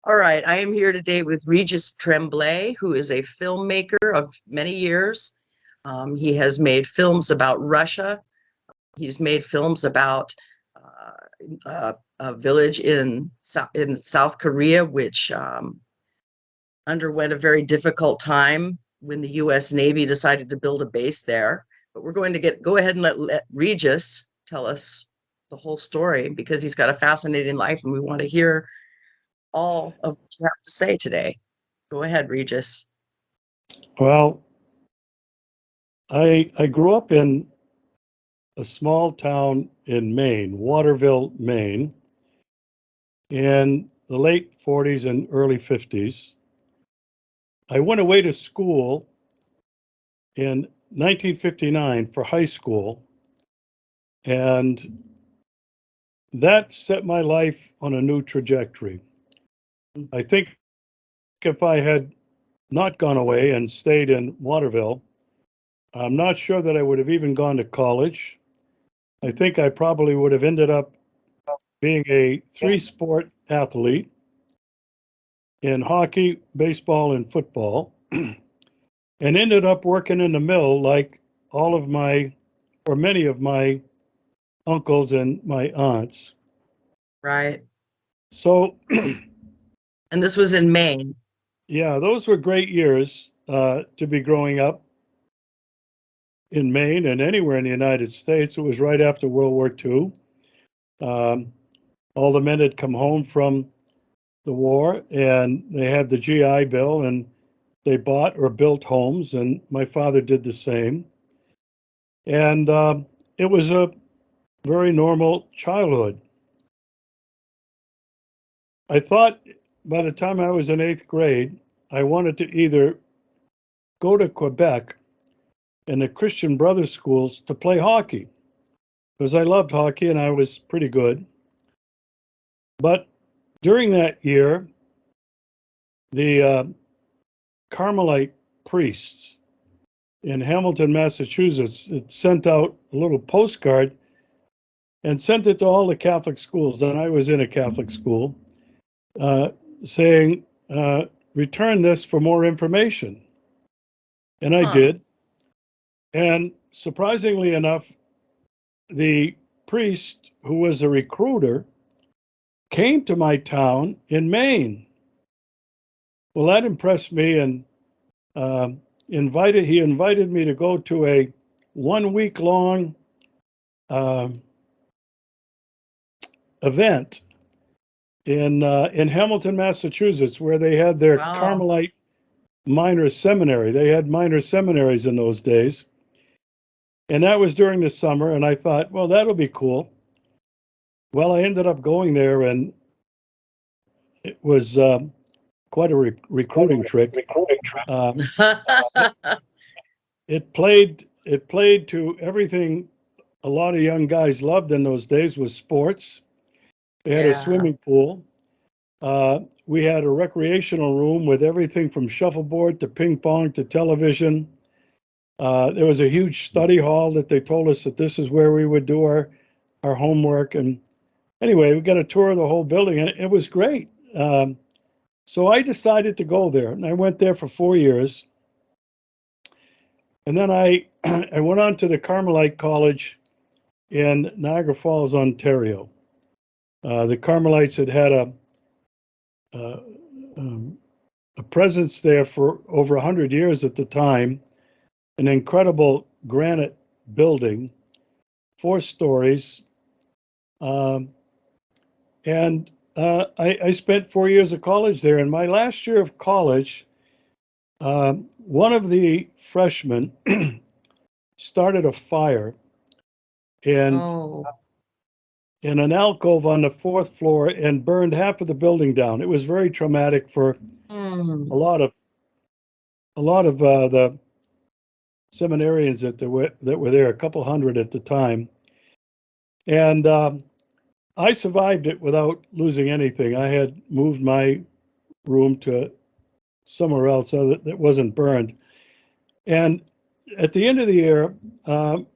All right, I am here today with Regis Tremblay, who is a filmmaker of many years. He has made films about Russia. He's made films about a village in South Korea, which underwent a very difficult time when the U.S. Navy decided to build a base there. But we're going to go ahead and let Regis tell us the whole story because he's got a fascinating life, and we want to hear all of what you have to say today. Go ahead, Regis. Well, I grew up in a small town in Maine, Waterville, Maine, in the late 40s and early 50s. I went away to school in 1959 for high school, and that set my life on a new trajectory. I think if I had not gone away and stayed in Waterville, I'm not sure that I would have even gone to college. I think I probably would have ended up being a three-sport athlete in hockey, baseball, and football, and ended up working in the mill like all of my, or many of my uncles and my aunts. Right. So, And this was in Maine. yeah, those were great years to be growing up in Maine and anywhere in the United States. It was right after World War II. Um, all the men had come home from the war and they had the GI Bill and they bought or built homes, and my father did the same. And it was a very normal childhood. I thought by the time I was in eighth grade, I wanted to either go to Quebec and the Christian Brothers schools to play hockey because I loved hockey and I was pretty good. But during that year, the Carmelite priests in Hamilton, Massachusetts, had sent out a little postcard and sent it to all the Catholic schools. And I was in a Catholic school uh, saying, return this for more information. And I Huh. did. And surprisingly enough, the priest who was a recruiter came to my town in Maine. Well, that impressed me, and uh, he invited me to go to a 1 week long uh, event in Hamilton, Massachusetts, where they had their Wow. Carmelite minor seminary. They had minor seminaries in those days, and that was during the summer. And I thought, well, that'll be cool. Well, I ended up going there, and it was quite a recruiting trick. Um, it played to everything a lot of young guys loved in those days was sports. They had a Yeah. swimming pool. We had a recreational room with everything from shuffleboard to ping pong to television. There was a huge study hall that they told us that this is where we would do our homework. And anyway, we got a tour of the whole building, and it was great. So I decided to go there, and I went there for 4 years. And then I went on to the Carmelite College in Niagara Falls, Ontario. The Carmelites had uh, um, a presence there for over 100 years at the time, an incredible granite building, 4 stories. Um, and I spent 4 years of college there. In my last year of college, one of the freshmen started a fire in Oh. in an alcove on the fourth floor and burned half of the building down. It was very traumatic for Mm. a lot of the seminarians that were there, a couple hundred at the time. And I survived it without losing anything. I had moved my room to somewhere else so that wasn't burned. And at the end of the year, um,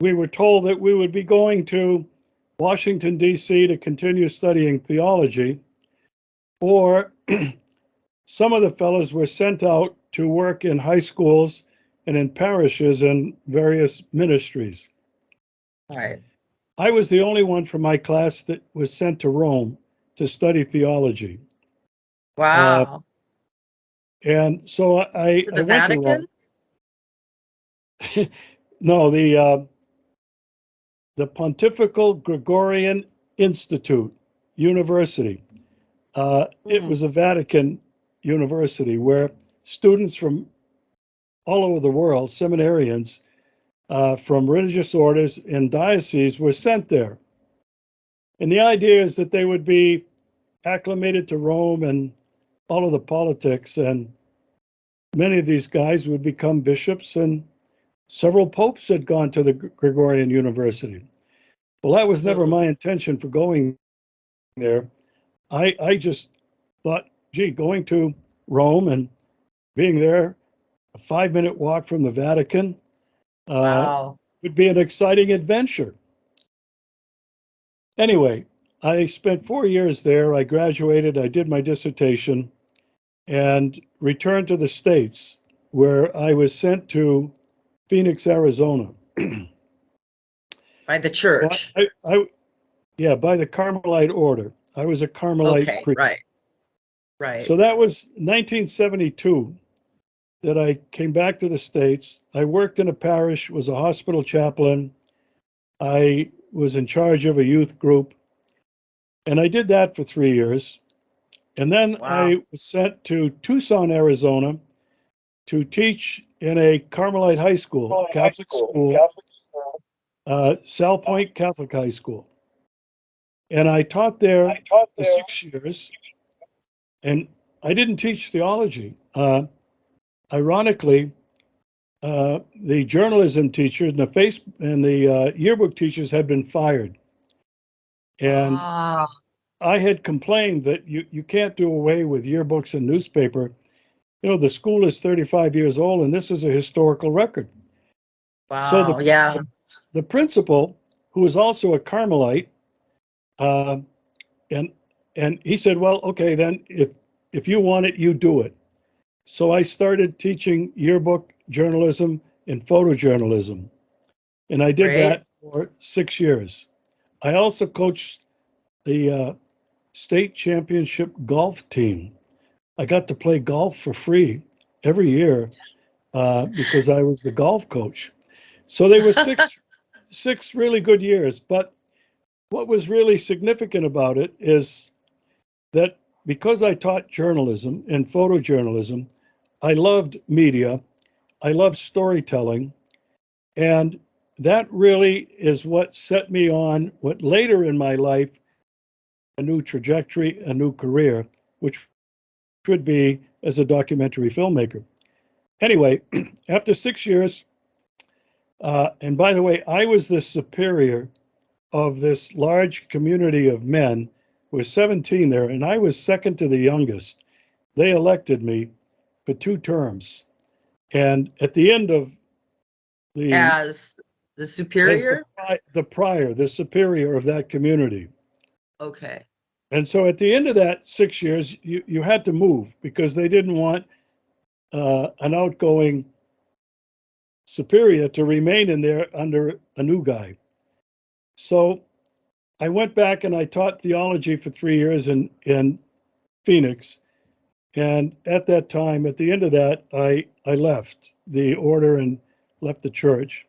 we were told that we would be going to Washington, D.C. to continue studying theology. or some of the fellows were sent out to work in high schools and in parishes and various ministries. Right. I was the only one from my class that was sent to Rome to study theology. Wow. And so To I the went to Rome. Vatican? No, the Pontifical Gregorian Institute University. It Mm. was a Vatican university where students from all over the world, seminarians from religious orders and dioceses, were sent there. And the idea is that they would be acclimated to Rome and all of the politics, and many of these guys would become bishops, and several popes had gone to the Gregorian University. Well, that was never So, my intention for going there. I just thought, gee, going to Rome and being there, a 5 minute walk from the Vatican, uh, wow. would be an exciting adventure. Anyway, I spent 4 years there. I graduated, I did my dissertation, and returned to the States, where I was sent to Phoenix, Arizona. By the So church. yeah, by the Carmelite order. I was a Carmelite Okay, priest. right, right. So that was 1972 that I came back to the States. I worked in a parish, was a hospital chaplain. I was in charge of a youth group, and I did that for 3 years. And then Wow. I was sent to Tucson, Arizona to teach in a Carmelite high school, Catholic school, Sal Point Catholic High School. And I taught there for 6 years, and I didn't teach theology. Ironically, the journalism teachers and the yearbook teachers had been fired, and Ah, I had complained that you can't do away with yearbooks and newspaper. You know, the school is 35 years old, and this is a historical record. So wow. Yeah. the principal, who was also a Carmelite, uh, and he said, "Well, okay, then if you want it, you do it." So I started teaching yearbook journalism and photojournalism, and I did Great. that for 6 years. I also coached the state championship golf team. I got to play golf for free every year because I was the golf coach. So they were six really good years. But what was really significant about it is that because I taught journalism and photojournalism, I loved media, I loved storytelling, and that really is what set me on what later in my life a new trajectory, a new career, which would be as a documentary filmmaker. Anyway, after 6 years, and by the way, I was the superior of this large community of men. There were 17 there, and I was second to the youngest. They elected me for 2 terms. And at the end of the, As the as superior? the prior, the superior of that community. Okay. And so at the end of that 6 years, you had to move because they didn't want an outgoing superior to remain in there under a new guy. So I went back and I taught theology for 3 years in Phoenix. And at that time, at the end of that, I left the order and left the church.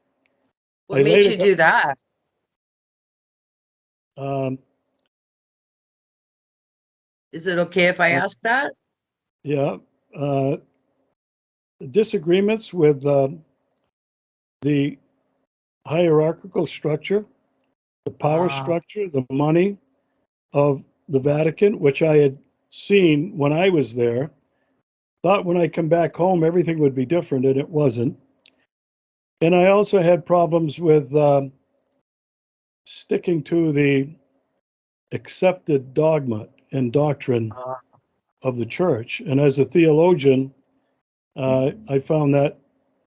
What I made later you got, do that? um, Is it okay if I uh, ask that? yeah, uh, disagreements with the hierarchical structure, the power Ah, structure, the money of the Vatican, which I had seen when I was there. Thought when I come back home, everything would be different, and it wasn't. And I also had problems with sticking to the accepted dogma and doctrine ah, of the church. And as a theologian, I found that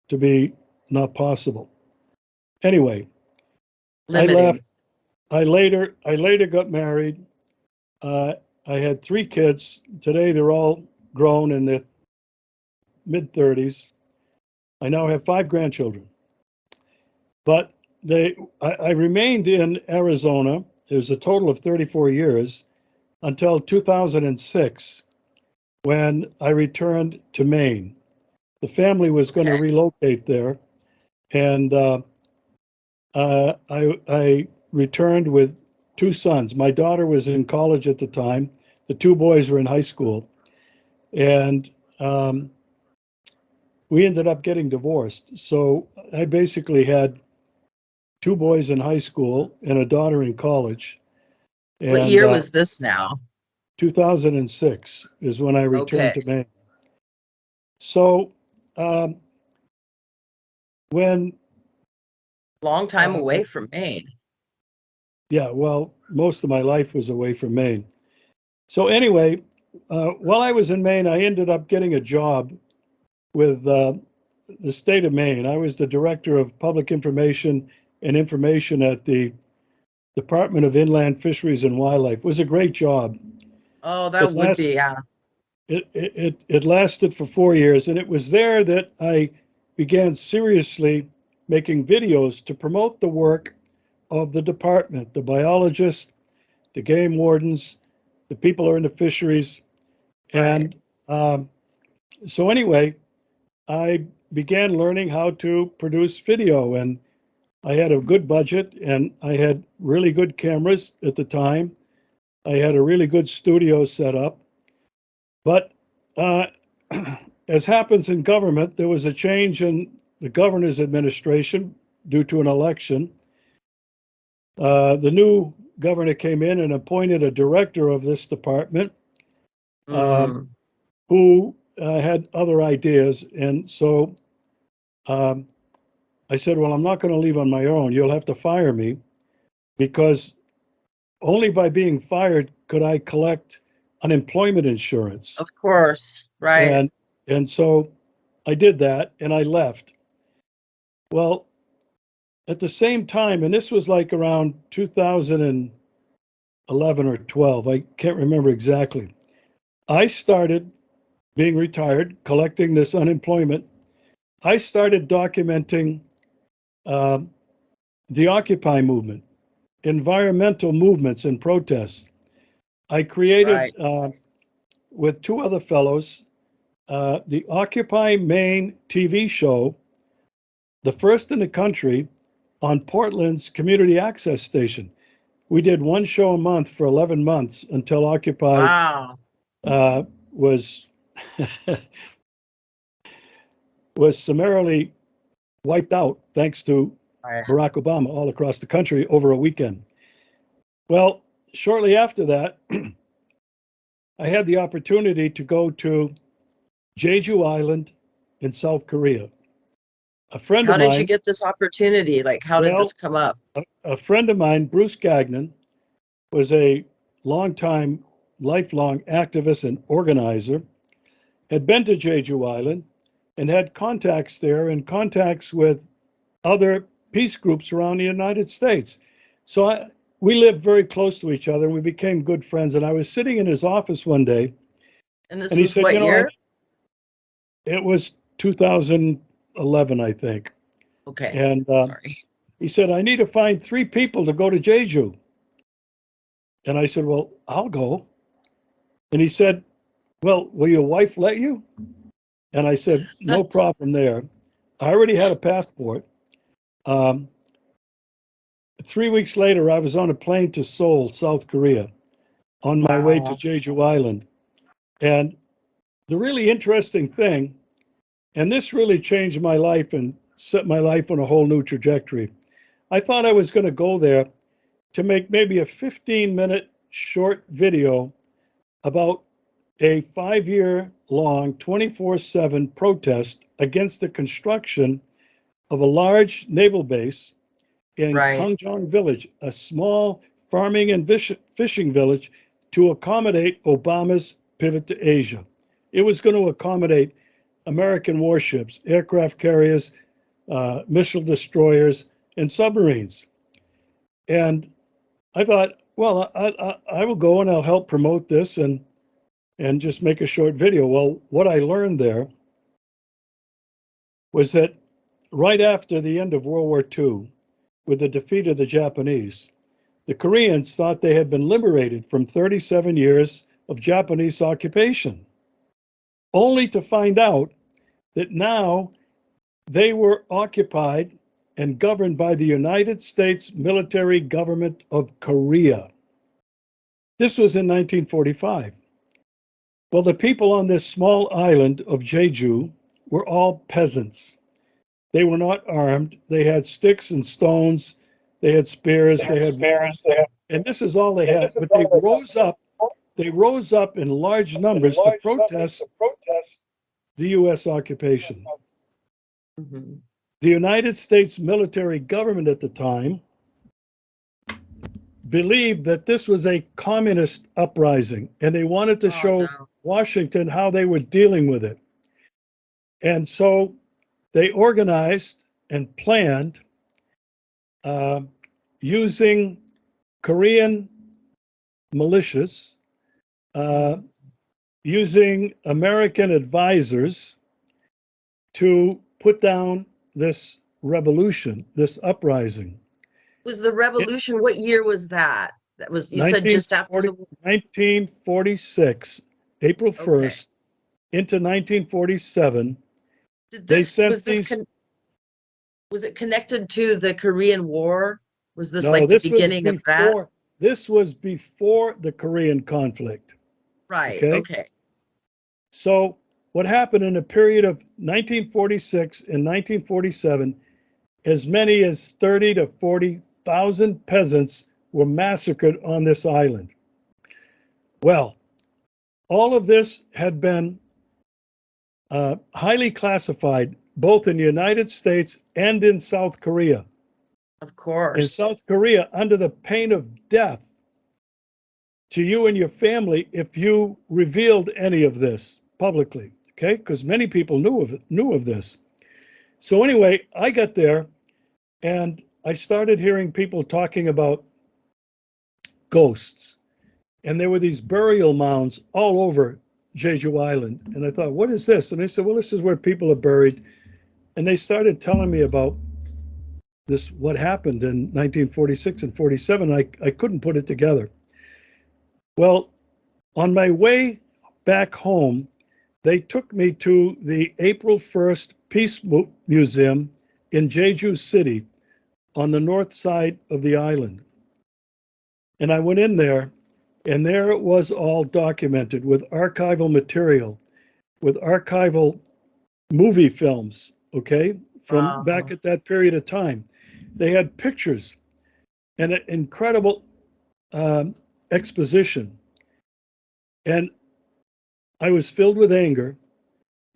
to be not possible. Anyway, I limiting. left. I later got married. Uh, I had 3 kids. Today they're all grown in their mid-30s. I now have 5 grandchildren. But I remained in Arizona. It was a total of 34 years until 2006 when I returned to Maine. The family was going to Okay. relocate there, and I returned with 2 sons. My daughter was in college at the time. The 2 boys were in high school, and we ended up getting divorced. So I basically had 2 boys in high school and a daughter in college. What And year was this now? 2006 is when I returned Okay. to Maine. So um, when, Long time uh, away from Maine. yeah, well, most of my life was away from Maine. So anyway, while I was in Maine, I ended up getting a job with the state of Maine. I was the director of public information and information at the Department of Inland Fisheries and Wildlife. It was a great job. Oh, that It would last be, yeah. it lasted for 4 years, and it was there that I began seriously making videos to promote the work of the department, the biologists, the game wardens, the people who are in the fisheries. Right. And so anyway, I began learning how to produce video, and I had a good budget, and I had really good cameras at the time. I had a really good studio set up. But uh, as happens in government, there was a change in the governor's administration due to an election. The new governor came in and appointed a director of this department uh, Mm. who had other ideas. And so um, I said, well, I'm not going to leave on my own. You'll have to fire me because only by being fired could I collect unemployment insurance. Of course. Right. And and so I did that and I left. Well, at the same time, and this was like around 2011 or 12, I can't remember exactly. I started being retired, collecting this unemployment. I started documenting uh, the Occupy movement, environmental movements and protests. I created, Right. with 2 other fellows, the Occupy Maine TV show, the first in the country on Portland's community access station. We did 1 show a month for 11 months until Occupy Wow. was was summarily wiped out thanks to Right. Barack Obama all across the country over a weekend. Well, shortly after that, I had the opportunity to go to Jeju Island in South Korea. A friend of How did you mine, get this opportunity? Like, how did this well, come up? a friend of mine, Bruce Gagnon, was a longtime, lifelong activist and organizer, had been to Jeju Island and had contacts there and contacts with other peace groups around the United States. So we lived very close to each other and we became good friends. And I was sitting in his office one day And this and he was said, what year? it was 2011, I think. Okay. And Sorry. he said, I need to find 3 people to go to Jeju. And I said, well, I'll go. And he said, well, will your wife let you? And I said, no problem there. I already had a passport. Um, 3 weeks later, I was on a plane to Seoul, South Korea, on my way to Wow. Jeju Island. And the really interesting thing, and this really changed my life and set my life on a whole new trajectory. I thought I was going to go there to make maybe a 15-minute short video about a 5-year long, 24/7 protest against the construction of a large naval base in Right. Kangjong Village, a small farming and fishing village to accommodate Obama's pivot to Asia. It was going to accommodate American warships, aircraft carriers, missile destroyers, and submarines. And I thought, Well, I will go and I'll help promote this and just make a short video. Well, what I learned there was that right after the end of World War II, with the defeat of the Japanese, the Koreans thought they had been liberated from 37 years of Japanese occupation, only to find out that now they were occupied and governed by the United States military government of Korea. This was in 1945. Well, the people on this small island of Jeju were all peasants. They were not armed. They had sticks and stones. They had spears. And this is all they had. But they rose up. They rose up in large numbers to protest the U.S. occupation. Mhm. The United States military government at the time believed that this was a communist uprising, and they wanted to Oh show no. Washington how they were dealing with it. And so they organized and planned uh, using Korean militias, uh, Mhm. using American advisors to put down this revolution, this uprising. Was the In revolution, what year was that? That was, you said just after 1940, the, 1946, April okay. 1st into 1947, Did they this, sent was this, these. was it connected to the Korean War? Was this No, like the beginning of that? this was before the Korean conflict. Right, Okay. okay. So what happened in a period of 1946 and 1947, as many as 30 to 40,000 peasants were massacred on this island. Well, all of this had been highly classified both in the United States and in South Korea. Of In course. South Korea, under the pain of death to you and your family if you revealed any of this publicly, okay? Because many people knew of this. So anyway, I got there and I started hearing people talking about ghosts. And there were these burial mounds all over Jeju Island. And I thought, what is this? And they said, well, this is where people are buried. And they started telling me about this, what happened in 1946 and 47. I couldn't put it together. Well, on my way back home, they took me to the April 1st Peace Museum in Jeju City on the north side of the island. And I went in there, and there it was all documented with archival material, with archival movie films, okay, from back Wow. at that period of time. They had pictures and an incredible um, exposition. And I was filled with anger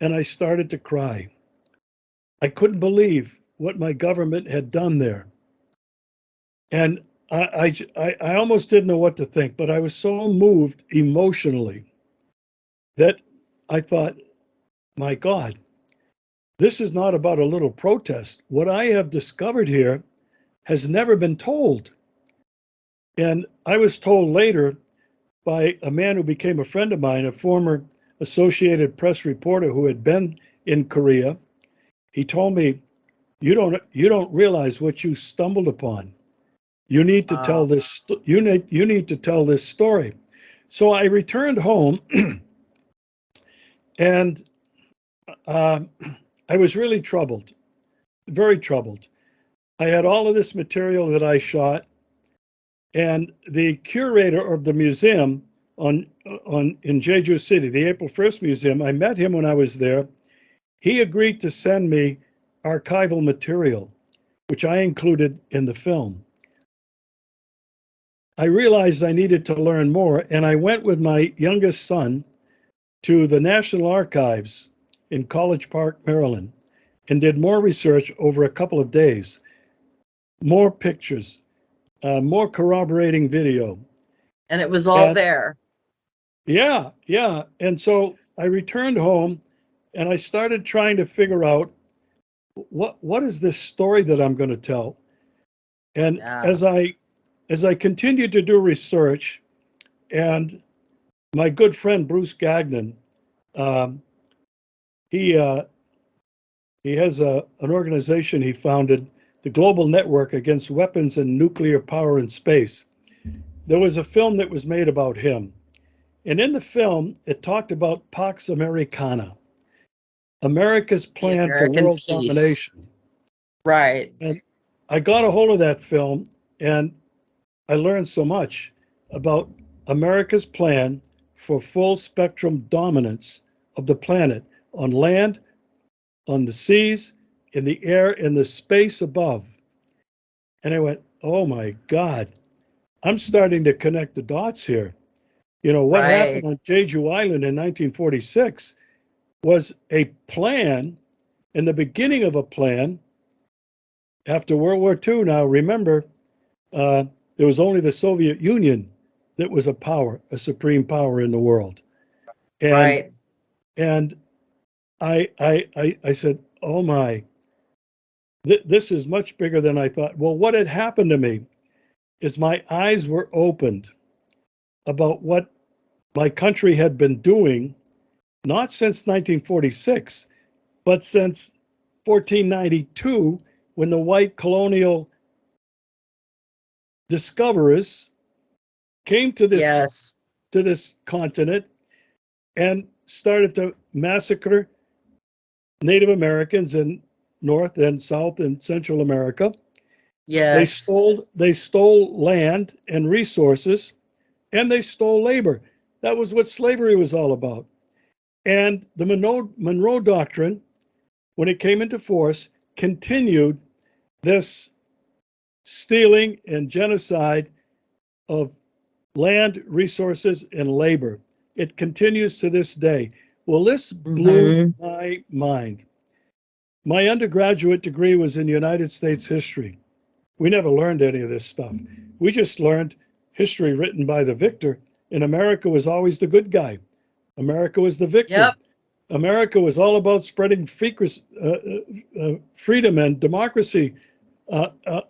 and I started to cry. I couldn't believe what my government had done there. And I almost didn't know what to think, but I was so moved emotionally that I thought, my God, this is not about a little protest. What I have discovered here has never been told. And I was told later by a man who became a friend of mine, a former Associated Press reporter who had been in Korea. He told me, you don't realize what you stumbled upon. You need to tell Wow. this. You need to tell this story. So I returned home, and uh, I was really troubled, very troubled. I had all of this material that I shot, and the curator of the museum on in Jeju City, the April 1st Museum, I met him when I was there. He agreed to send me archival material, which I included in the film. I realized I needed to learn more, and I went with my youngest son to the National Archives in College Park, Maryland, and did more research over a couple of days, more pictures, more corroborating video. And it was all And there. yeah, yeah. And so I returned home and I started trying to figure out what is this story that I'm going to tell. And Yeah. as I as I continued to do research, and my good friend Bruce Gagnon, um, he he has an organization he founded, the Global Network Against Weapons and Nuclear Power in Space. There was a film that was made about him. And in the film, it talked about Pax Americana, America's The plan for American world piece. domination. Right. And I got a hold of that film and I learned so much about America's plan for full spectrum dominance of the planet on land, on the seas, in the air, in the space above. And I went, oh my God, I'm starting to connect the dots here. You know, what happened Right. on Jeju Island in 1946 was a plan, in the beginning of a plan after World War II. Now, remember, uh, there was only the Soviet Union that was a power, a supreme power in the world. And Right. and I said, oh my, this is much bigger than I thought. Well, what had happened to me is my eyes were opened about what my country had been doing, not since 1946, but since 1492, when the white colonial discoverers came Yes. to this continent and started to massacre Native Americans in North and South and Central America. Yes. They stole land and resources, and they stole labor. That was what slavery was all about. And the Monroe Doctrine, when it came into force, continued this stealing and genocide of land, resources, and labor. It continues to this day. Well, this blew Hmm. my mind. My undergraduate degree was in United States history. We never learned any of this stuff. We just learned history written by the victor, and America was always the good guy. America was the victor. Yep. America was all about spreading freedom and democracy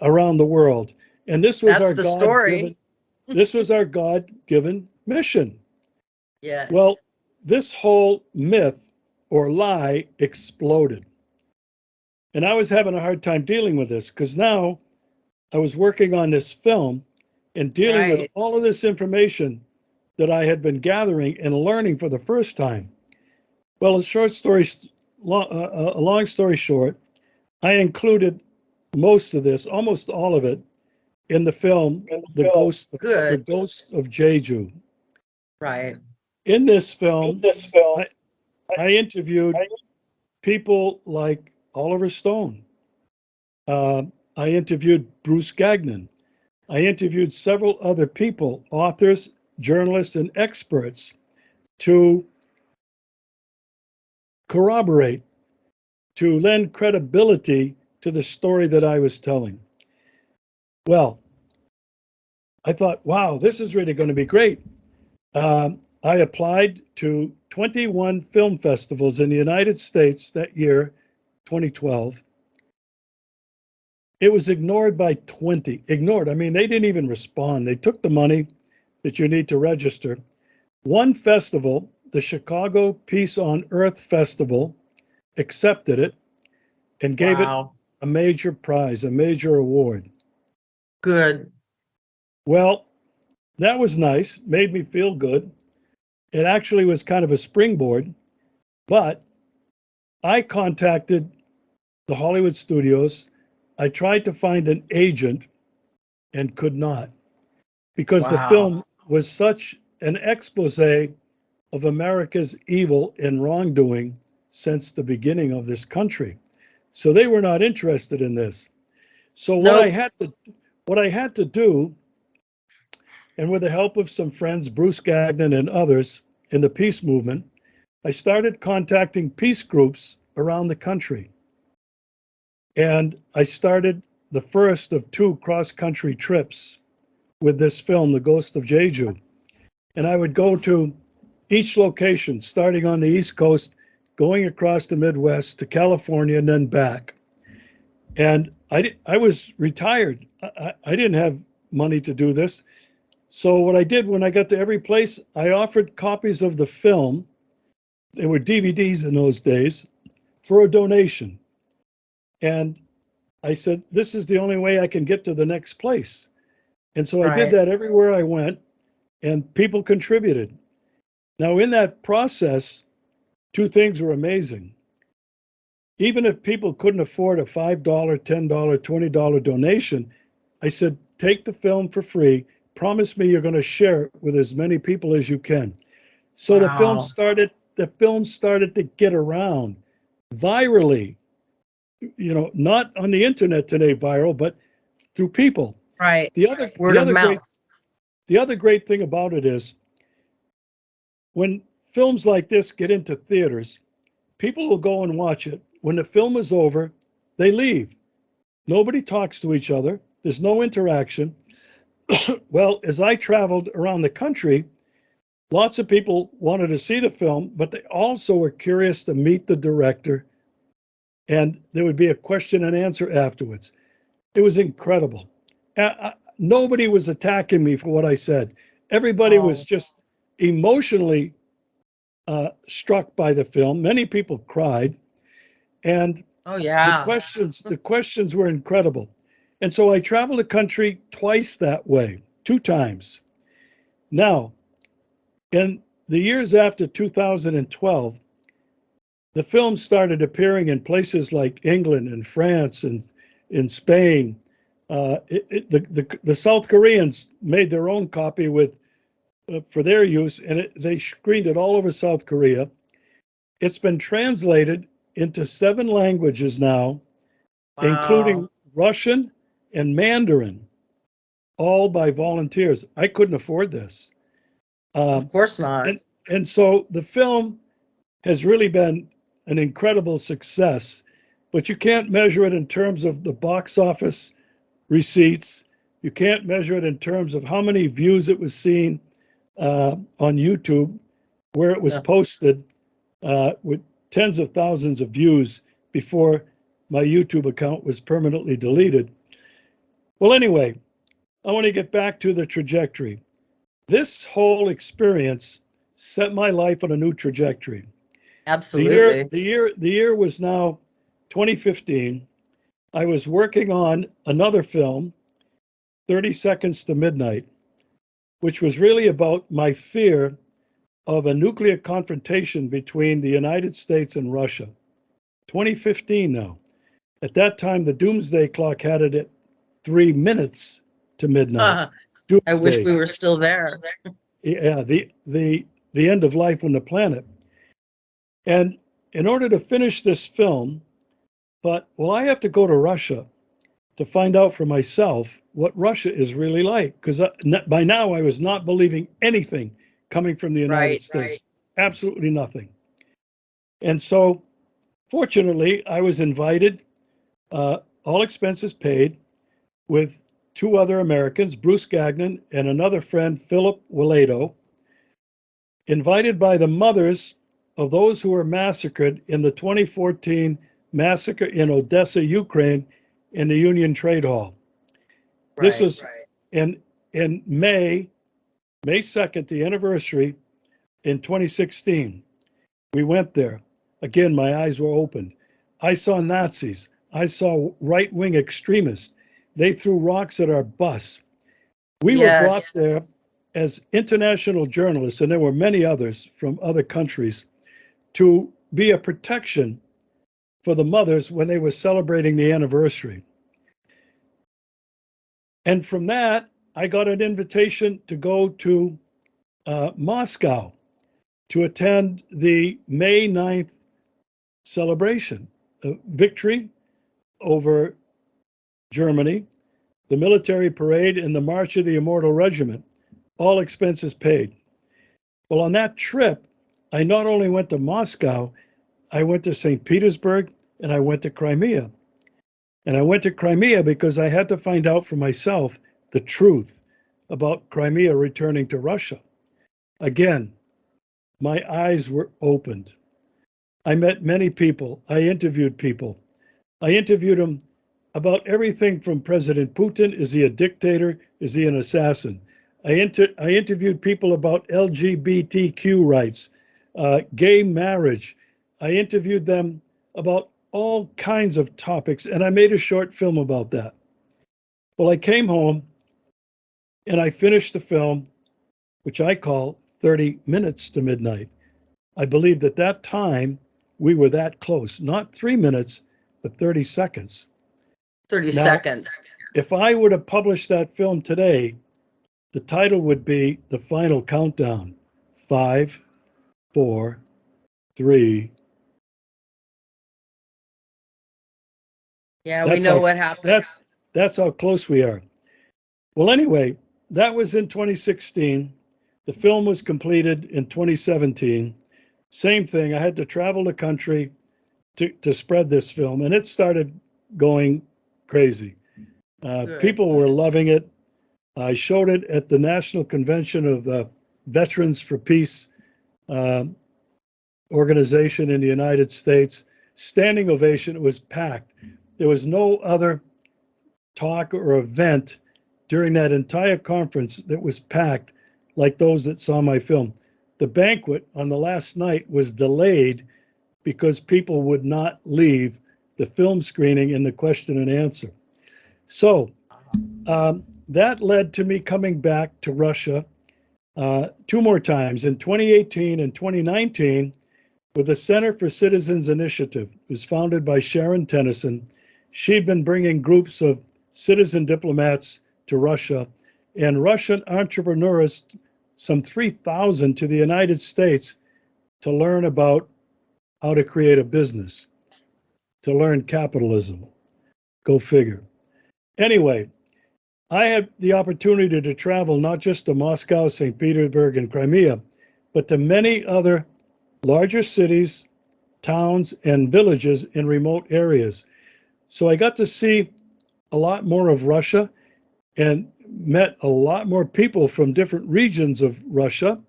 around the world. And That's the story. this was our God-given mission. Yes. Well, this whole myth or lie exploded. And I was having a hard time dealing with this because now I was working on this film and dealing with Right. all of this information that I had been gathering and learning for the first time. Well, a long story short, I included most of this, almost all of it, in the film The Good. Ghost of Jeju. Right. In this film, I, I interviewed people like Oliver Stone. Uh, I interviewed Bruce Gagnon. I interviewed several other people, authors, journalists, and experts to corroborate, to lend credibility to the story that I was telling. Well, I thought, wow, this is really going to be great. I applied to 21 film festivals in the United States that year, 2012. It was ignored by 20. Ignored. I mean, they didn't even respond. They took the money that you need to register. One festival, the Chicago Peace on Earth Festival, accepted it and gave it Wow. a major prize, a major award. Good. Well, that was nice, made me feel good. It actually was kind of a springboard, but I contacted the Hollywood studios. I tried to find an agent and could not because the Wow. film was such an expose of America's evil and wrongdoing since the beginning of this country. So they were not interested in this. So Nope. what I had to do, and with the help of some friends, Bruce Gagnon and others in the peace movement, I started contacting peace groups around the country. And I started the first of two cross-country trips with this film, The Ghost of Jeju. And I would go to each location, starting on the East Coast, going across the Midwest to California and then back. And I was retired. I didn't have money to do this. So what I did when I got to every place, I offered copies of the film. They were DVDs in those days for a donation. And I said, this is the only way I can get to the next place. And so I did Right. that everywhere I went, and people contributed. Now, in that process, two things were amazing. Even if people couldn't afford a $5, $10, $20 donation, I said, take the film for free. Promise me you're going to share it with as many people as you can. So Wow. the film started to get around virally, not on the internet today viral, but through people. Right. The other Word the of other great mouth. the other great thing about it is when films like this get into theaters, people will go and watch it. When the film is over, they leave. Nobody talks to each other. There's no interaction. Well, as I traveled around the country, lots of people wanted to see the film, but they also were curious to meet the director, and there would be a question and answer afterwards. It was incredible. Nobody was attacking me for what I said. Everybody was Oh, just emotionally struck by the film. Many people cried, and oh the yeah. questions the questions were incredible. And so I traveled the country twice that way, two times. Now, in the years after 2012, the film started appearing in places like England and France and in Spain. The South Koreans made their own copy with for their use, and they screened it all over South Korea. It's been translated into 7 languages now, including Wow. Russian and Mandarin, all by volunteers. I couldn't afford this. Of Um, course not. and, and so the film has really been an incredible success, but you can't measure it in terms of the box office receipts. You can't measure it in terms of how many views it was seen on YouTube, where it was No. posted with tens of thousands of views before my YouTube account was permanently deleted. Well, anyway, I want to get back to the trajectory. This whole experience set my life on a new trajectory. Absolutely. The year was now 2015. I was working on another film, 30 Seconds to Midnight, which was really about my fear of a nuclear confrontation between the United States and Russia. 2015 now. At that time, the doomsday clock had it at 3 minutes to midnight. I wish Doomsday. we were still there. Yeah, the end of life on the planet. And in order to finish this film, thought, well, I have to go to Russia to find out for myself what Russia is really like. Because by now I was not believing anything coming from the United Right. States. Absolutely nothing. And so, fortunately, I was invited, all expenses paid, with two other Americans, Bruce Gagnon and another friend, Philip Willado, invited by the mothers of those who were massacred in the 2014 massacre in Odessa, Ukraine, in the Union Trade Hall. This Right. was in May 2nd, the anniversary in 2016. We went there. Again, my eyes were opened. I saw Nazis. I saw right-wing extremists. They threw rocks at our bus. We were brought Yes. there as international journalists, and there were many others from other countries, to be a protection for the mothers when they were celebrating the anniversary. And from that, I got an invitation to go to Moscow to attend the May 9th celebration, victory over Germany, the military parade, and the March of the Immortal Regiment, all expenses paid. Well, on that trip, I not only went to Moscow, I went to St. Petersburg and I went to Crimea. And I went to Crimea because I had to find out for myself the truth about Crimea returning to Russia. Again, my eyes were opened. I met many people. I interviewed people. I interviewed them about everything from President Putin, is he a dictator, Is he an assassin? I interviewed people about LGBTQ rights, gay marriage. I interviewed them about all kinds of topics, and I made a short film about that. Well, I came home and I finished the film, which I call 30 Minutes to Midnight. I believed at that time we were that close, not 3 minutes, but 30 seconds. 30 Now, seconds. if I were to publish that film today, the title would be The Final Countdown. 5, 4, 3. Yeah, we know what happens. That's how close we are. Well, anyway, that was in 2016. The film was completed in 2017. Same thing. I had to travel the country to spread this film, and it started going crazy. People were loving it. I showed it at the National Convention of the Veterans for Peace uh, organization in the United States. Standing ovation. It was packed. There was no other talk or event during that entire conference that was packed like those that saw my film. The banquet on the last night was delayed because people would not leave the film screening and the question and answer. So that led to me coming back to Russia two more times in 2018 and 2019 with the Center for Citizens Initiative. It was founded by Sharon Tennyson. She'd been bringing groups of citizen diplomats to Russia and Russian entrepreneurs, some 3,000 to the United States to learn about how to create a business, to learn capitalism. Go figure. Anyway, I had the opportunity to travel not just to Moscow, St. Petersburg, and Crimea, but to many other larger cities, towns, and villages in remote areas. So I got to see a lot more of Russia and met a lot more people from different regions of Russia.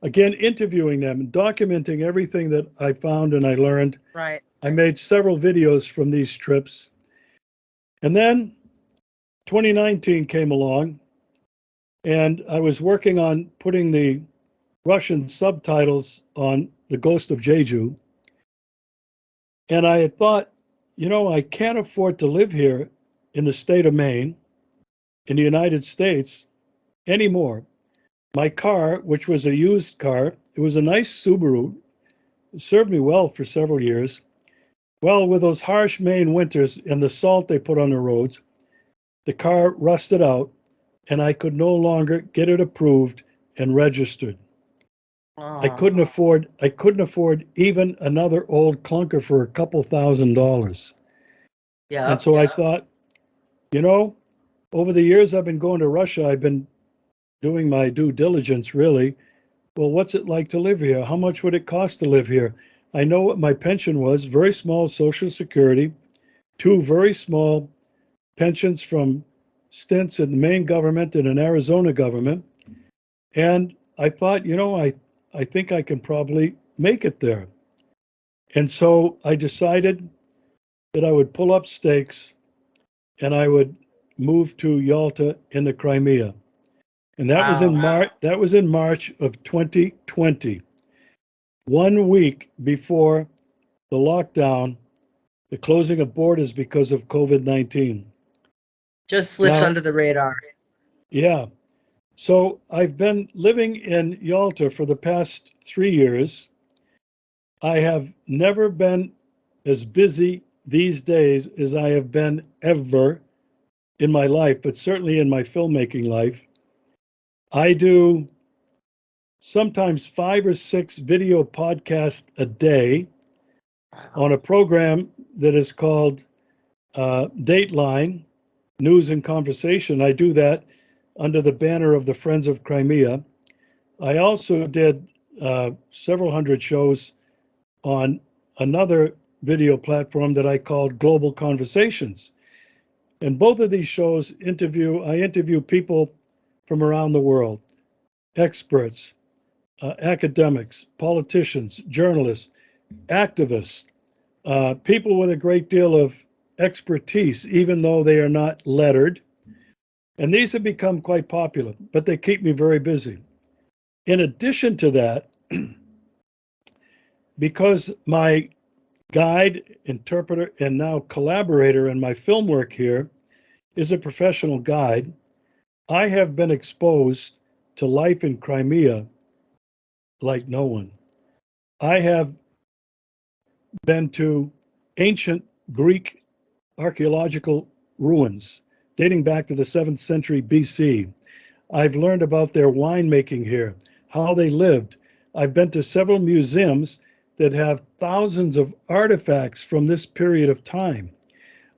Again, interviewing them and documenting everything that I found and I learned. Right. I made several videos from these trips. And then 2019 came along, and I was working on putting the Russian subtitles on The Ghost of Jeju. And I had thought, I can't afford to live here in the state of Maine, in the United States, anymore. My car, which was a used car, it was a nice Subaru, it served me well for several years. Well, with those harsh Maine winters and the salt they put on the roads, the car rusted out and I could no longer get it approved and registered. I couldn't afford even another old clunker for a couple $1,000s. Yeah. And so I thought, over the years I've been going to Russia, I've been doing my due diligence really. Well, what's it like to live here? How much would it cost to live here? I know what my pension was, very small Social Security, two very small pensions from stints in the Maine government and an Arizona government. And I thought, I think I can probably make it there. And so I decided that I would pull up stakes and I would move to Yalta in the Crimea. And that was in March of 2020. 1 week before the lockdown, the closing of borders because of COVID-19. Just slipped under the radar. Yeah. So I've been living in Yalta for the past 3 years. I have never been as busy these days as I have been ever in my life, but certainly in my filmmaking life. I do sometimes 5 or 6 video podcasts a day on a program that is called Dateline News and Conversation. I do that under the banner of the Friends of Crimea. I also did several hundred shows on another video platform that I called Global Conversations. And both of these shows I interview people from around the world, experts, academics, politicians, journalists, activists, people with a great deal of expertise, even though they are not lettered. And these have become quite popular, but they keep me very busy. In addition to that, because my guide, interpreter, and now collaborator in my film work here is a professional guide, I have been exposed to life in Crimea like no one. I have been to ancient Greek archaeological ruins dating back to the 7th century BC. I've learned about their winemaking here, how they lived. I've been to several museums that have thousands of artifacts from this period of time.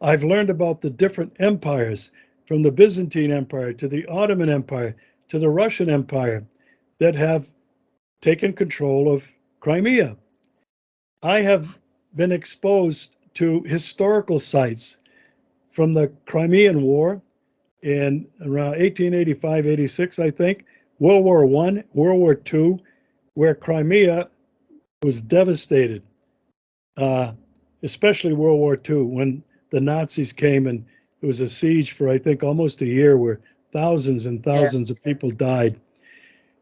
I've learned about the different empires, from the Byzantine Empire to the Ottoman Empire to the Russian Empire, that have taken control of Crimea. I have been exposed to historical sites from the Crimean War in around 1885-86, I think, World War I, World War II, where Crimea was devastated, uh, especially World War II, when the Nazis came and it was a siege for, I think, almost a year where thousands and Yeah. thousands of people died.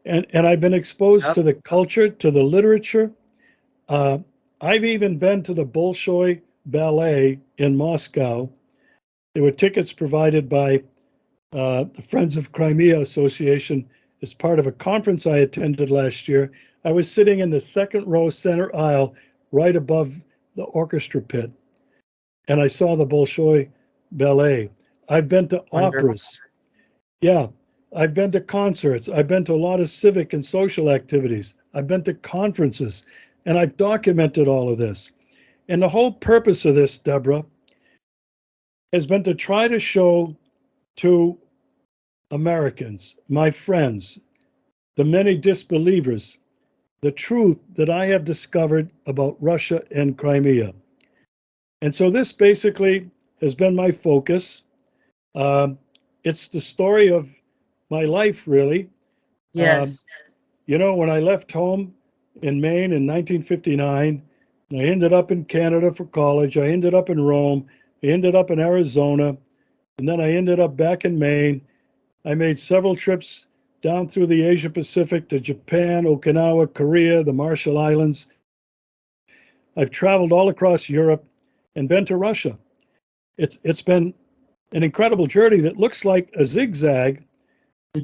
And I've been exposed Yep. to the culture, to the literature. Uh, I've even been to the Bolshoi Ballet in Moscow. There were tickets provided by the Friends of Crimea Association as part of a conference I attended last year. I was sitting in the second row center aisle right above the orchestra pit, and I saw the Bolshoi Ballet. I've been to Wonderful. operas. Yeah, I've been to concerts. I've been to a lot of civic and social activities. I've been to conferences, and I've documented all of this. And the whole purpose of this, Deborah, has been to try to show to Americans, my friends, the many disbelievers, the truth that I have discovered about Russia and Crimea. And so this basically has been my focus. Um, it's the story of my life, really. Um, Yes. when I left home in Maine in 1959, I ended up in Canada for college. I ended up in Rome. I ended up in Arizona. And then I ended up back in Maine. I made several trips down through the Asia Pacific to Japan, Okinawa, Korea, the Marshall Islands. I've traveled all across Europe and been to Russia. It's been an incredible journey that looks like a zigzag,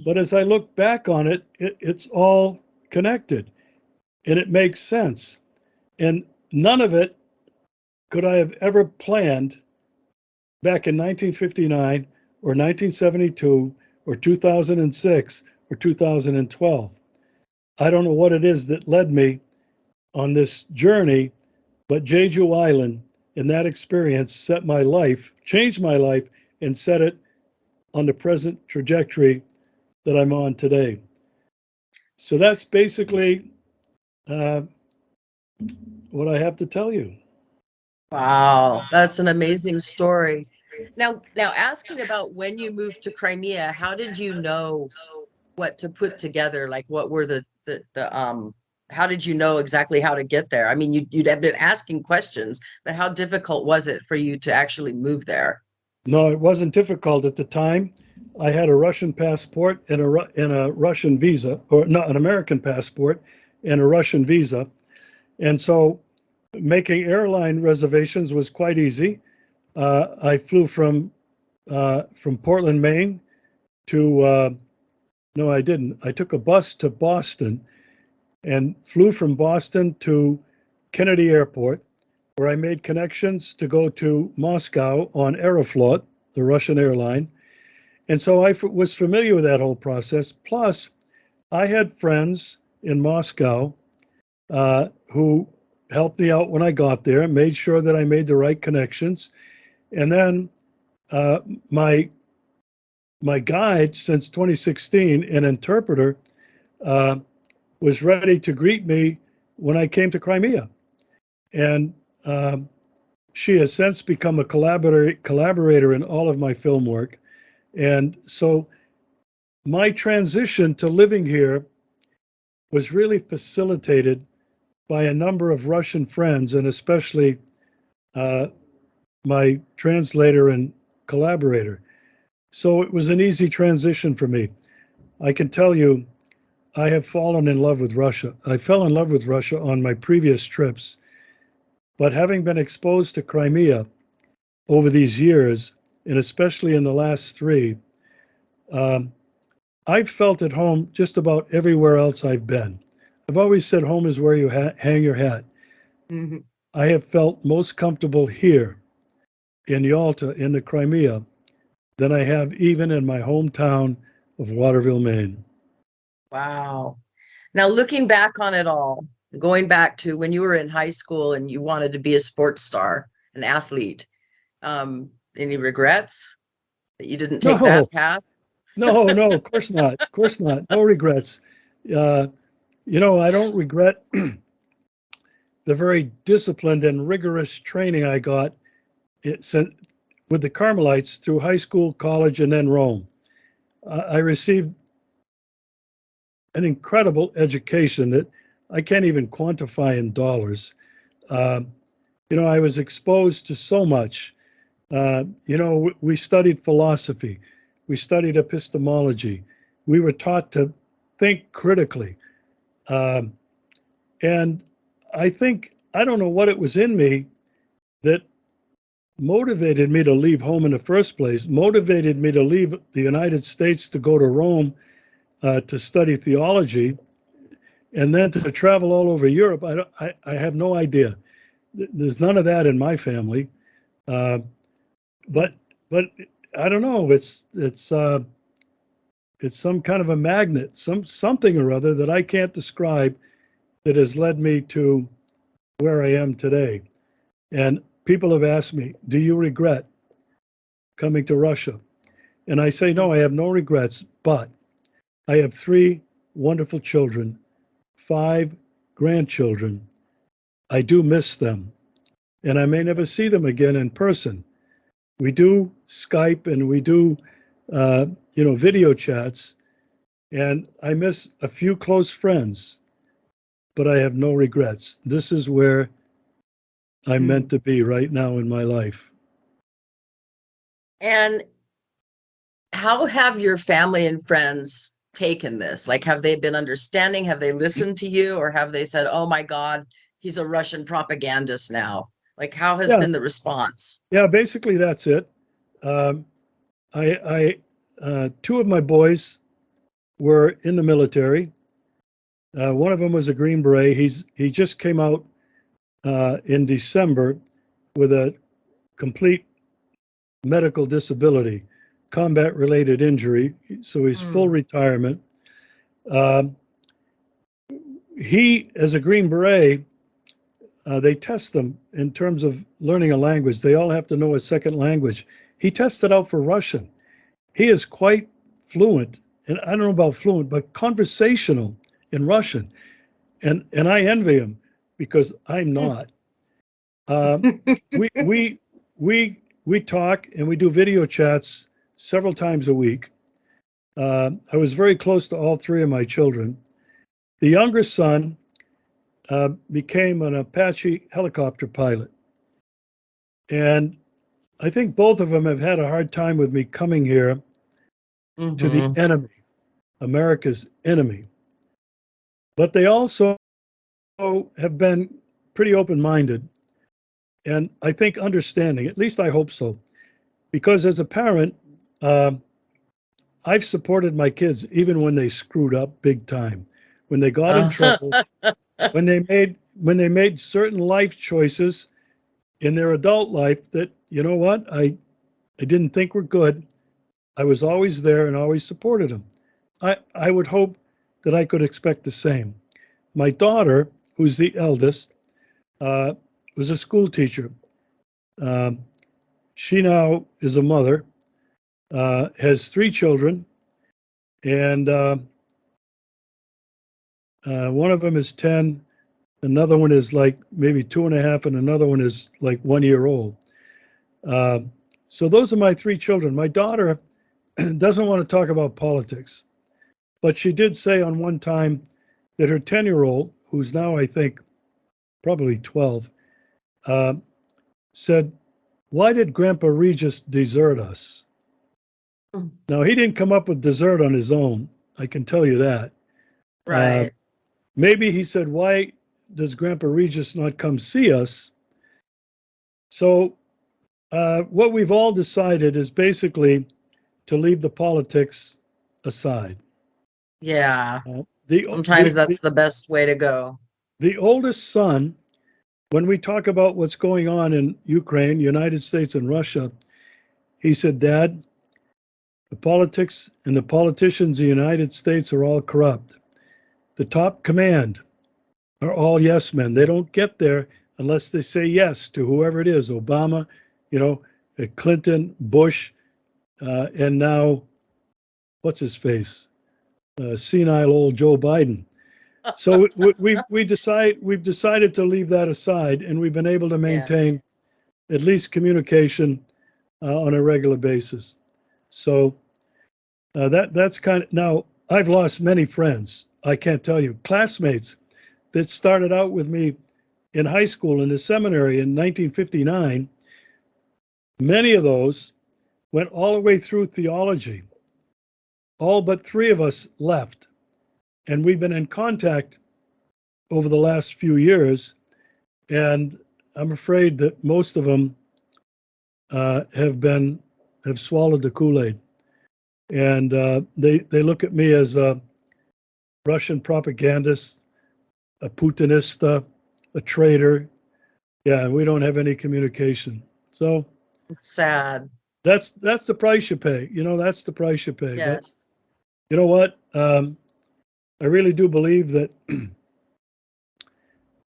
but as I look back on it, it's all connected and it makes sense. And none of it could I have ever planned back in 1959 or 1972 or 2006 or 2012. I don't know what it is that led me on this journey, but Jeju Island and that experience set my life, changed my life, and set it on the present trajectory that I'm on today. So that's basically uh, what I have to tell you. Wow, that's an amazing story. Now asking about when you moved to Crimea, how did you know what to put together? Like what were the how did you know exactly how to get there? I mean, you'd have been asking questions, but how difficult was it for you to actually move there? No, it wasn't difficult at the time. I had a Russian passport and a Russian visa, or not an American passport and a Russian visa. And so making airline reservations was quite easy. I flew from Portland, Maine to, no, I didn't. I took a bus to Boston and flew from Boston to Kennedy Airport, where I made connections to go to Moscow on Aeroflot, the Russian airline. And so I was familiar with that whole process. Plus, I had friends in Moscow who helped me out when I got there, made sure that I made the right connections. And then uh, my my guide since 2016, an interpreter, uh, was ready to greet me when I came to Crimea. And um, she has since become a collaborator in all of my film work. And so my transition to living here was really facilitated by a number of Russian friends, and especially uh, my translator and collaborator. So it was an easy transition for me. I can tell you, I have fallen in love with Russia. I fell in love with Russia on my previous trips, but having been exposed to Crimea over these years, and especially in the last three, um, I've felt at home just about everywhere else I've been. I've always said home is where you hang your hat. Mhm. I have felt most comfortable here in Yalta, in the Crimea, than I have even in my hometown of Waterville, Maine. Wow. Now, looking back on it all, going back to when you were in high school and you wanted to be a sports star, an athlete, any regrets that you didn't take No, that path? no, of course not. Of course not. No regrets. Uh, I don't regret the very disciplined and rigorous training I got with the Carmelites through high school, college, and then Rome. I received an incredible education that I can't even quantify in dollars. Uh, I was exposed to so much. We studied philosophy, we studied epistemology, we were taught to think critically. Um, and I don't know what it was in me that motivated me to leave home in the first place, motivated me to leave the United States to go to Rome to study theology, and then to travel all over Europe. I have no idea. There's none of that in my family. Uh, but but I don't know. It's some kind of a magnet, something or other that I can't describe that has led me to where I am today. And people have asked me, "Do you regret coming to Russia?" And I say, "No, I have no regrets, but I have three wonderful children, five grandchildren. I do miss them, and I may never see them again in person. We do Skype and we do, uh, video chats, and I miss a few close friends, but I have no regrets. This is where I'm meant Mm. to be right now in my life." And how have your family and friends taken this? Like, have they been understanding? Have they listened to you? Or have they said, oh my God, he's a Russian propagandist now? Like, how has Yeah, been the response? yeah. Basically, that's it. Um, two of my boys were in the military. One of them was a Green Beret. He just came out in December with a complete medical disability, combat related injury. So he's full Mm. retirement. Um, he, as a Green Beret, they test them in terms of learning a language. They all have to know a second language. He tested out for Russian. He is quite fluent, and I don't know about fluent, but conversational in Russian. And I envy him because I'm not. Um, we we we talk and we do video chats several times a week. I was very close to all three of my children. The younger son became an Apache helicopter pilot, and I think both of them have had a hard time with me coming here to the Hmm. enemy, America's enemy. But they also have been pretty open-minded, and I think understanding. At least I hope so, because as a parent, um, I've supported my kids even when they screwed up big time, when they got in trouble, when they made certain life choices in their adult life that, you know what, I didn't think were good. I was always there and always supported them. I would hope that I could expect the same. My daughter, who's the eldest, uh, was a school teacher. Um, she now is a mother, has three children, and one of them is 10. Another one is like maybe 2.5, and another one is like 1 year old. Uh, so those are my three children. My daughter doesn't want to talk about politics, but she did say on one time that her 10-year-old, who's now, I think, probably 12, uh, said, "Why did Grandpa Regis desert us?" Mm. Now, he didn't come up with dessert on his own. I can tell you that. Uh, Right. maybe he said, why does Grandpa Regis not come see us? So, what we've all decided is basically to leave the politics aside. Yeah. The, Sometimes that's the best way to go. the oldest son, when we talk about what's going on in Ukraine, United States, and Russia, he said, Dad, the politics and the politicians in the United States are all corrupt. The top command are all yes men. They don't get there unless they say yes to whoever it is, Obama, you know, Clinton, Bush, and now, what's his face? Senile old Joe Biden. So we've decided to leave that aside, and we've been able to Yeah. maintain at least communication on a regular basis. So that's kind of now. I've lost many friends. I can't tell you, classmates that started out with me in high school in the seminary in 1959. Many of those went all the way through theology. All but three of us left, and we've been in contact over the last few years. And I'm afraid that most of them have swallowed the Kool-Aid, and they look at me as a Russian propagandist, a Putinista, a traitor. Yeah, we don't have any communication. So It's sad. that's the price you pay. You know, that's the price you pay. But Yes. you know what? I really do believe that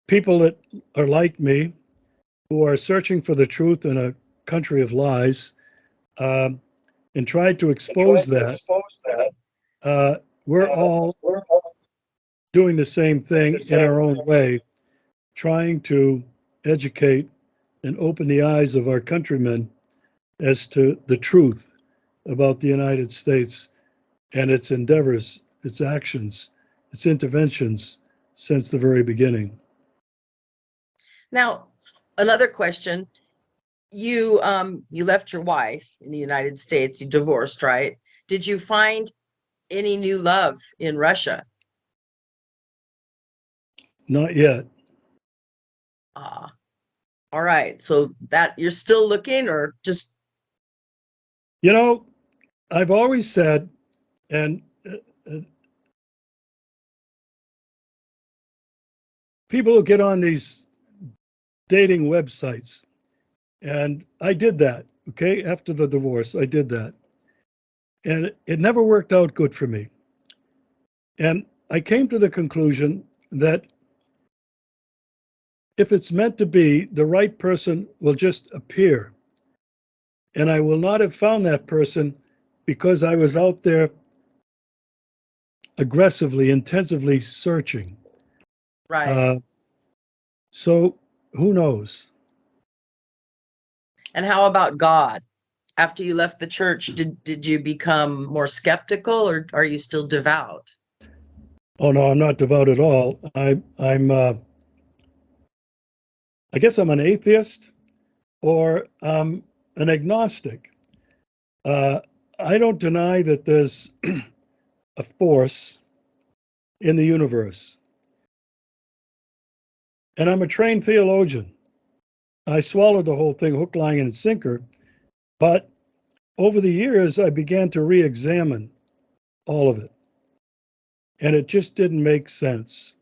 people that are like me, who are searching for the truth in a country of lies, um, and try to expose that, uh, we're all doing the same thing in our own way, trying to educate and open the eyes of our countrymen as to the truth about the United States and its endeavors, its actions, its interventions since the very beginning. Now, another question. You left your wife in the United States. You divorced, right? Did you find any new love in Russia? Not yet. Ah, all right. So that you're still looking, or just You know, I've always said, and uh, people who get on these dating websites, and I did that, okay, after the divorce, I did that. And it never worked out good for me. And I came to the conclusion that if it's meant to be, the right person will just appear. And I will not have found that person because I was out there aggressively, intensively searching. right. Uh, so who knows? And how about God? After you left the church, did you become more skeptical, or are you still devout? Oh no, I'm not devout at all. I guess I'm an atheist or an agnostic. Uh, I don't deny that there's a force in the universe. And I'm a trained theologian. I swallowed the whole thing hook, line, and sinker. But over the years, I began to re examine all of it. And it just didn't make sense.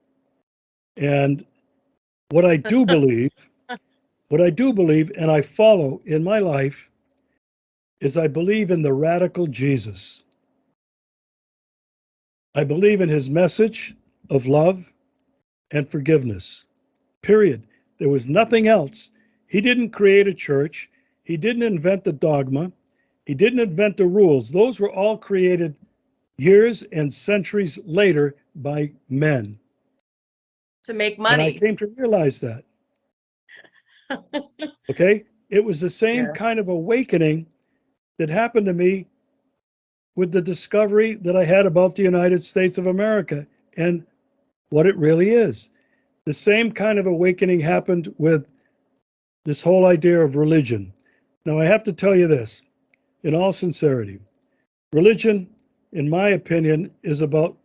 And what I do believe, and I follow in my life, is I believe in the radical Jesus. I believe in his message of love and forgiveness. Period. There was nothing else. He didn't create a church. He didn't invent the dogma. He didn't invent the rules. Those were all created years and centuries later by men. To make And I money. came to realize that. Okay. It was the same kind Yes. of awakening that happened to me with the discovery that I had about the United States of America and what it really is. The same kind of awakening happened with this whole idea of religion. Now, I have to tell you this in all sincerity. Religion, in my opinion, is about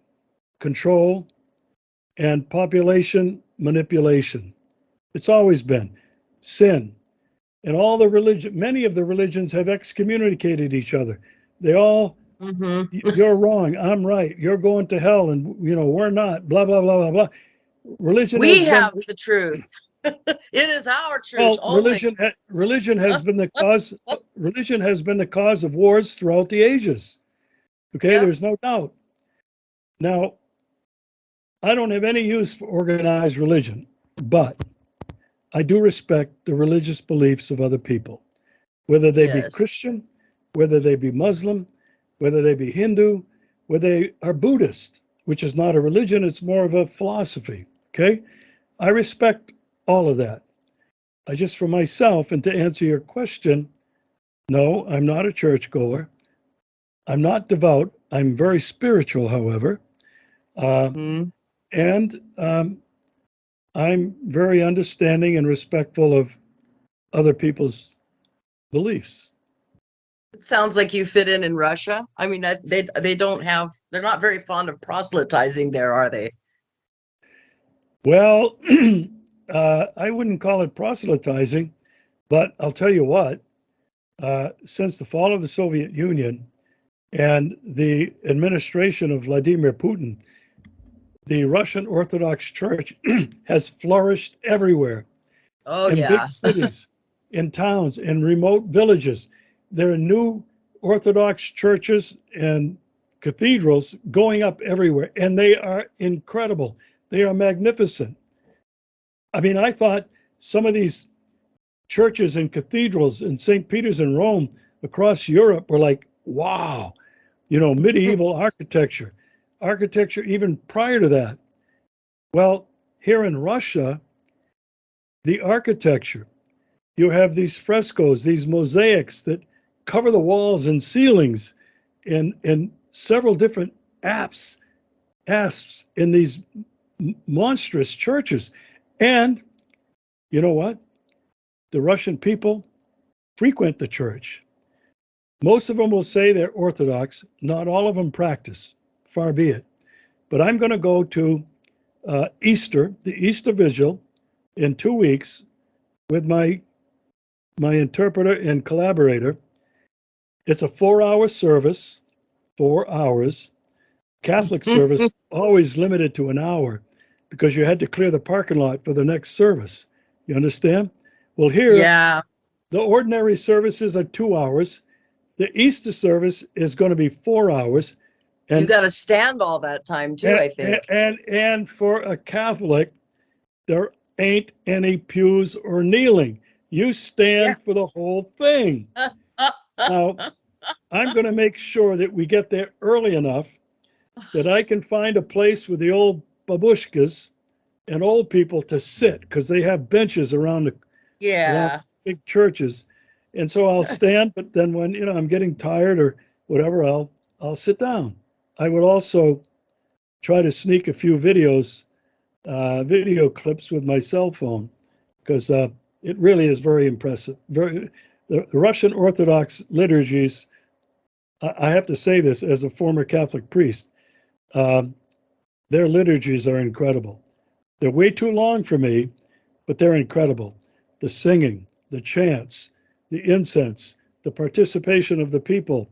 control and population manipulation. It's always been sin. And all the religion, many of the religions have excommunicated each other. They all, Hmm. you're wrong, I'm right, you're going to hell, and we're not, blah, blah, blah, blah, blah. Religion We has been, have the truth. It is our truth well, only. religion has been the cause, religion has been the cause of wars throughout the ages. Okay, Yep. there's no doubt. Now, I don't have any use for organized religion, but I do respect the religious beliefs of other people, whether they be Yes. Christian, whether they be Muslim, whether they be Hindu, whether they are Buddhist, which is not a religion, it's more of a philosophy. Okay, I respect all of that. I just, for myself, and to answer your question, no, I'm not a churchgoer. I'm not devout. I'm very spiritual, however. Uh, Mhm. and I'm very understanding and respectful of other people's beliefs. It sounds like you fit in Russia. I mean, they don't have, they're not very fond of proselytizing there, are they? Well, I wouldn't call it proselytizing, but I'll tell you what, since the fall of the Soviet Union and the administration of Vladimir Putin, the Russian Orthodox Church has flourished everywhere, Oh in big yeah. cities, in towns, in remote villages. There are new Orthodox churches and cathedrals going up everywhere, and they are incredible. They are magnificent. I mean, I thought some of these churches and cathedrals in St. Peter's and Rome across Europe were like, wow, medieval architecture, architecture even prior to that. Well, here in Russia, the architecture, you have these frescoes, these mosaics that cover the walls and ceilings in several different apses in these monstrous churches. And you know what? The Russian people frequent the church. Most of them will say they're Orthodox. Not all of them practice. Far be it. But I'm going to go to Easter, the Easter Vigil, in 2 weeks with my interpreter and collaborator. It's a 4 hour service, 4 hours. Catholic service always limited to an hour because you had to clear the parking lot for the next service. You understand? Well, here, Yeah. the ordinary services are 2 hours. The Easter service is going to be 4 hours. You And got to stand all that time too, and, I think. and for a Catholic, there ain't any pews or kneeling. You Yeah. stand for the whole thing. Now, I'm going to make sure that we get there early enough that I can find a place with the old babushkas and old people to sit because they have benches around Yeah. big churches. And so I'll stand, but then when I'm getting tired or whatever, I'll sit down. I would also try to sneak a few video clips with my cell phone because it really is very impressive. The Russian Orthodox liturgies. I have to say this as a former Catholic priest. Um, their liturgies are incredible. They're way too long for me, but they're incredible. The singing, the chants, the incense, the participation of the people.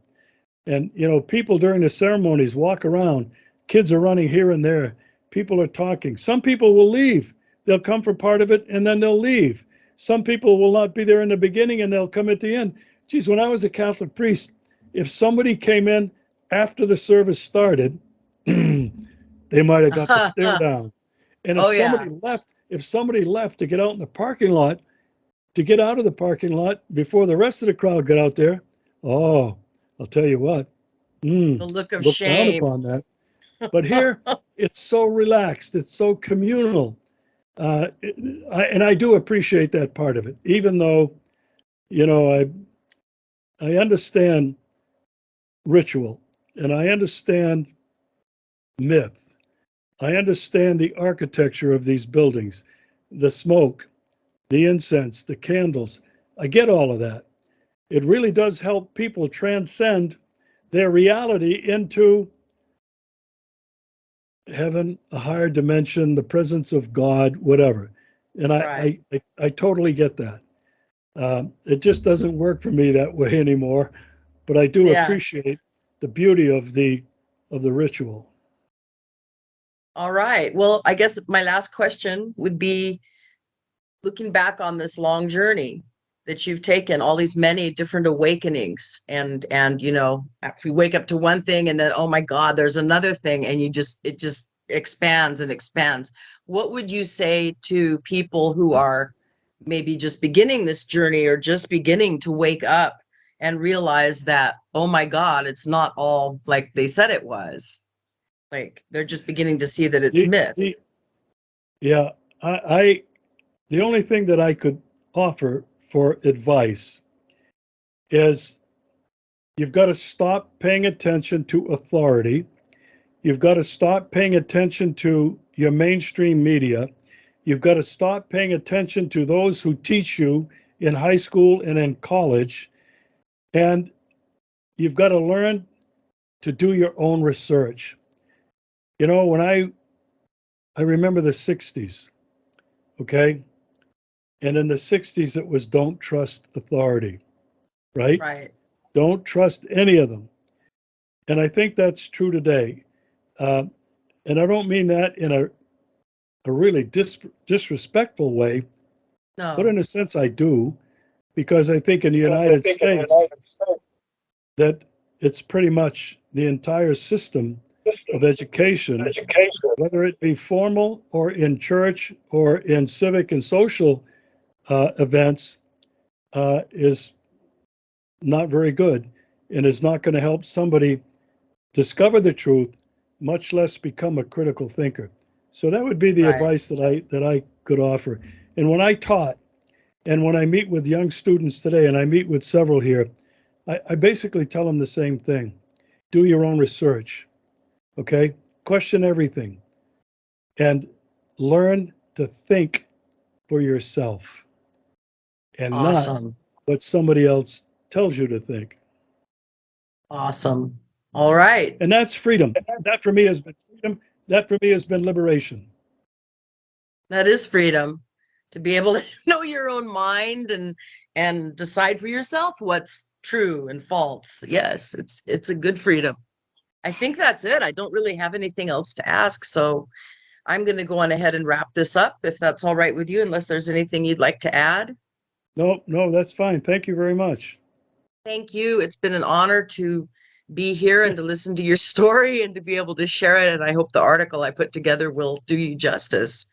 And, people during the ceremonies walk around, kids are running here and there, people are talking. Some people will leave. They'll come for part of it and then they'll leave. Some people will not be there in the beginning and they'll come at the end. Geez, when I was a Catholic priest, if somebody came in after the service started, they might have got the stare down. And Oh yeah. if somebody left to get out in the parking lot, to get out of the parking lot before the rest of the crowd got out there, oh, I'll tell you what, The look of look down shame. upon that. But here, it's so relaxed, it's so communal. And I do appreciate that part of it, even though, I understand ritual and I understand myth. I understand the architecture of these buildings, the smoke, the incense, the candles. I get all of that. It really does help people transcend their reality into heaven, a higher dimension, the presence of God, whatever. And Right. I totally get that. It just doesn't work for me that way anymore, but I do Yeah. appreciate the beauty of the ritual. All right. Well, I guess my last question would be, looking back on this long journey that you've taken, all these many different awakenings, and if you wake up to one thing and then, oh my God, there's another thing, and it just expands and expands. What would you say to people who are maybe just beginning this journey or just beginning to wake up and realize that, oh my God, it's not all like they said it was? Like they're just beginning to see that it's The, myth. the, yeah, I the only thing that I could offer for advice is you've got to stop paying attention to authority. You've got to stop paying attention to your mainstream media. You've got to stop paying attention to those who teach you in high school and in college. And you've got to learn to do your own research. You know, when I remember the 60s, okay? And in the 60s, it was don't trust authority, right? Right. Don't trust any of them. And I think that's true today. Uh, and I don't mean that in a really disrespectful way, but No. in a sense, I do, because I think in the Because I United think in the States United States that it's pretty much the entire system system of education, education whether it be formal or in church or in civic and social events, is not very good and is not going to help somebody discover the truth, much less become a critical thinker. So that would be the Right. advice that I could offer. And when I taught, and when I meet with young students today, and I meet with several here, I basically tell them the same thing. Do your own research, okay? Question everything and learn to think for yourself and not Awesome. what somebody else tells you to think. Awesome. All right. And that's freedom. That for me has been freedom. That for me has been liberation. That is freedom, to be able to know your own mind and decide for yourself what's true and false. Yes, it's a good freedom. I think that's it. I don't really have anything else to ask, so I'm going to go on ahead and wrap this up if that's all right with you, unless there's anything you'd like to add. No, no, that's fine. Thank you very much. Thank you. It's been an honor to be here and to listen to your story and to be able to share it. And I hope the article I put together will do you justice.